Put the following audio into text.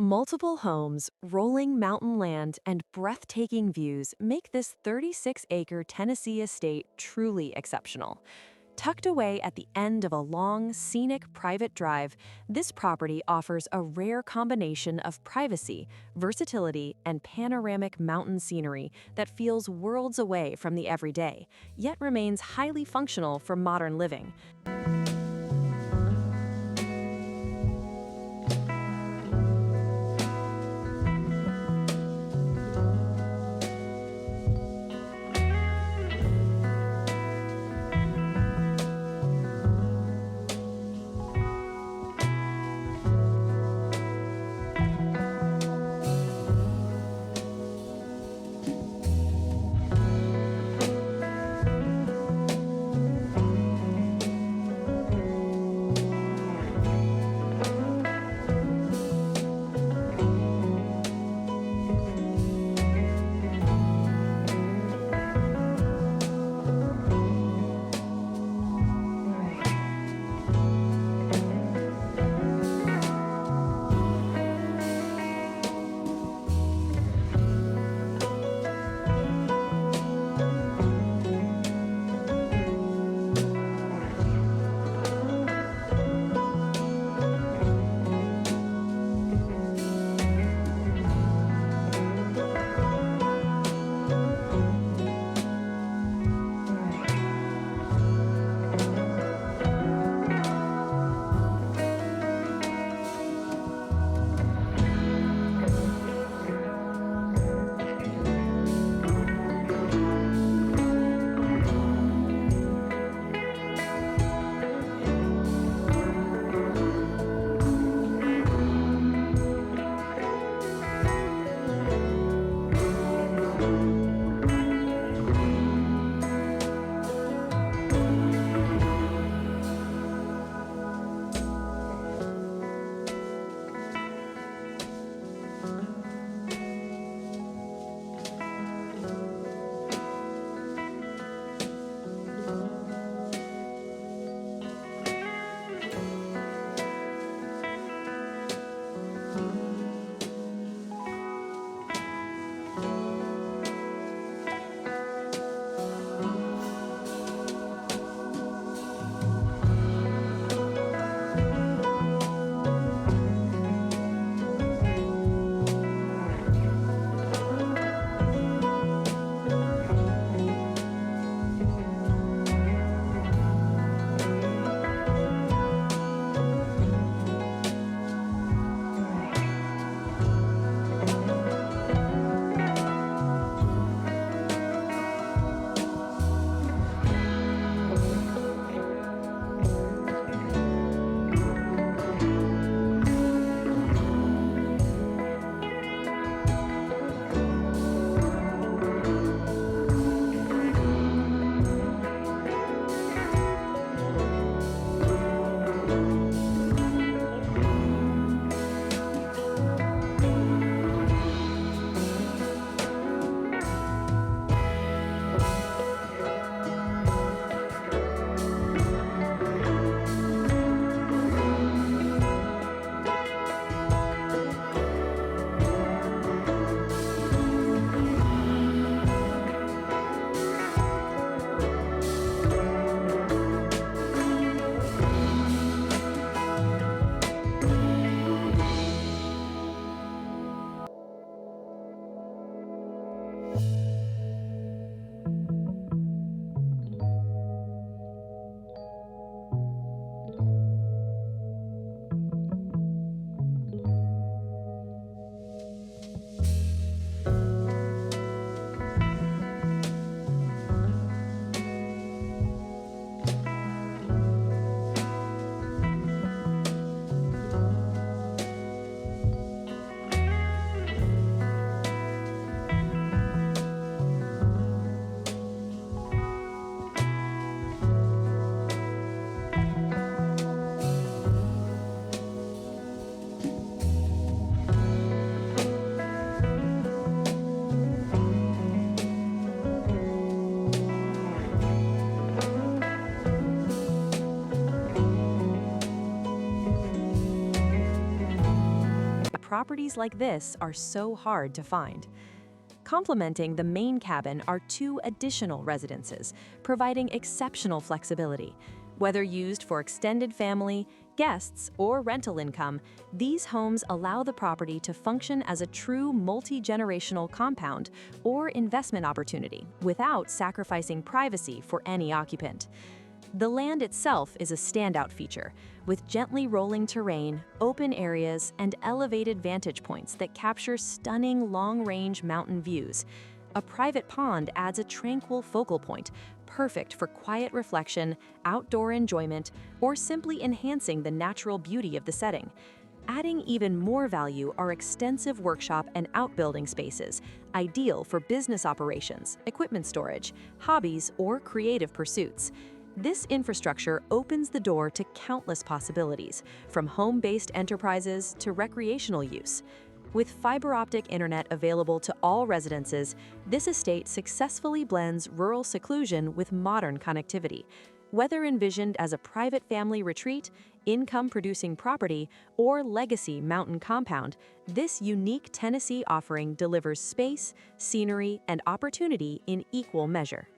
Multiple homes, rolling mountain land, and breathtaking views make this 36-acre Tennessee estate truly exceptional. Tucked away at the end of a long, scenic private drive, this property offers a rare combination of privacy, versatility, and panoramic mountain scenery that feels worlds away from the everyday, yet remains highly functional for modern living. properties like this are so hard to find. Complementing the main cabin are 2 additional residences, providing exceptional flexibility. Whether used for extended family, guests, or rental income, these homes allow the property to function as a true multi-generational compound or investment opportunity without sacrificing privacy for any occupant. The land itself is a standout feature, with gently rolling terrain, open areas, and elevated vantage points that capture stunning long-range mountain views. A private pond adds a tranquil focal point, perfect for quiet reflection, outdoor enjoyment, or simply enhancing the natural beauty of the setting. Adding even more value are extensive workshop and outbuilding spaces, ideal for business operations, equipment storage, hobbies, or creative pursuits. This infrastructure opens the door to countless possibilities, from home-based enterprises to recreational use. With fiber optic internet available to all residences, this estate successfully blends rural seclusion with modern connectivity. Whether envisioned as a private family retreat, income-producing property, or legacy mountain compound, this unique Tennessee offering delivers space, scenery, and opportunity in equal measure.